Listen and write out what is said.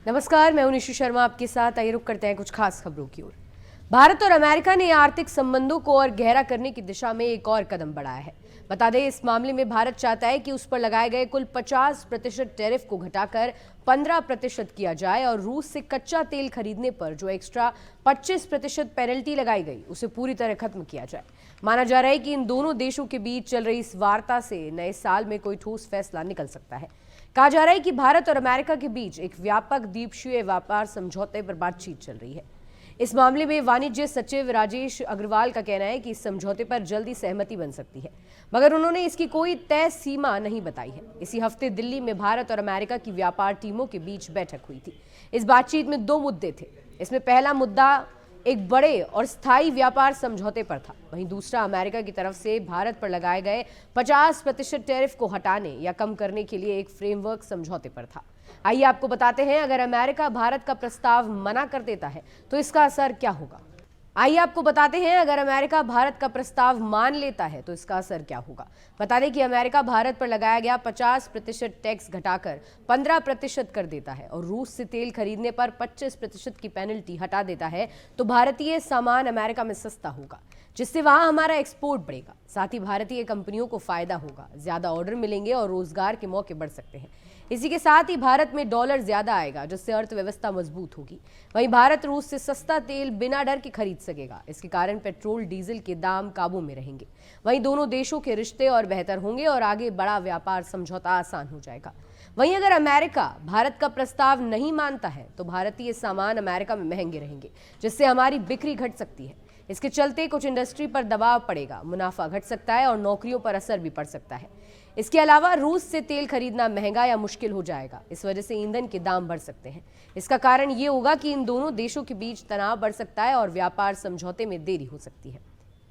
नमस्कार, मैं हूं निशु शर्मा आपके साथ। आइए रुक करते हैं कुछ खास खबरों की ओर। भारत और अमेरिका ने आर्थिक संबंधों को और गहरा करने की दिशा में एक और कदम बढ़ाया है। बता दें, इस मामले में भारत चाहता है कि उस पर लगाए गए कुल 50% टैरिफ को घटाकर 15% किया जाए और रूस से कच्चा तेल खरीदने पर जो एक्स्ट्रा 25% पेनल्टी लगाई गई उसे पूरी तरह खत्म किया जाए। माना जा रहा है कि इन दोनों देशों के बीच चल रही इस वार्ता से नए साल में कोई ठोस फैसला निकल सकता है। कहा जा रहा है कि भारत और अमेरिका के बीच एक व्यापक द्वीपक्षीय व्यापार समझौते पर बातचीत चल रही है। इस मामले में वाणिज्य सचिव राजेश अग्रवाल का कहना है कि इस समझौते पर जल्दी सहमति बन सकती है, मगर उन्होंने इसकी कोई तय सीमा नहीं बताई है। इसी हफ्ते दिल्ली में भारत और अमेरिका की व्यापार टीमों के बीच बैठक हुई थी। इस बातचीत में 2 मुद्दे थे। इसमें पहला मुद्दा एक बड़े और स्थायी व्यापार समझौते पर था, वहीं दूसरा अमेरिका की तरफ से भारत पर लगाए गए 50% टैरिफ को हटाने या कम करने के लिए एक फ्रेमवर्क समझौते पर था। आइए आपको बताते हैं, अगर अमेरिका भारत का प्रस्ताव मना कर देता है तो इसका असर क्या होगा। आइए आपको बताते हैं, अगर अमेरिका भारत का प्रस्ताव मान लेता है तो इसका असर क्या होगा। बता दें कि अमेरिका भारत पर लगाया गया 50% टैक्स घटाकर 15% कर देता है और रूस से तेल खरीदने पर 25% की पेनल्टी हटा देता है, तो भारतीय सामान अमेरिका में सस्ता होगा, जिससे वहां हमारा एक्सपोर्ट बढ़ेगा। साथ ही भारतीय कंपनियों को फायदा होगा, ज्यादा ऑर्डर मिलेंगे और रोजगार के मौके बढ़ सकते हैं। इसी के साथ ही भारत में डॉलर ज्यादा आएगा, जिससे अर्थव्यवस्था मजबूत होगी। वहीं भारत रूस से सस्ता तेल बिना डर के खरीद सकेगा। इसके कारण पेट्रोल डीजल के दाम काबू में रहेंगे। वहीं दोनों देशों के रिश्ते और बेहतर होंगे और आगे बड़ा व्यापार समझौता आसान हो जाएगा। वहीं अगर अमेरिका भारत का प्रस्ताव नहीं मानता है तो भारतीय सामान अमेरिका में महंगे रहेंगे, जिससे हमारी बिक्री घट सकती है। इसके चलते कुछ इंडस्ट्री पर दबाव पड़ेगा, मुनाफा घट सकता है और नौकरियों पर असर भी पड़ सकता है। इसके अलावा रूस से तेल खरीदना महंगा या मुश्किल हो जाएगा। इस वजह से ईंधन के दाम बढ़ सकते हैं। इसका कारण ये होगा कि इन दोनों देशों के बीच तनाव बढ़ सकता है और व्यापार समझौते में देरी हो सकती है।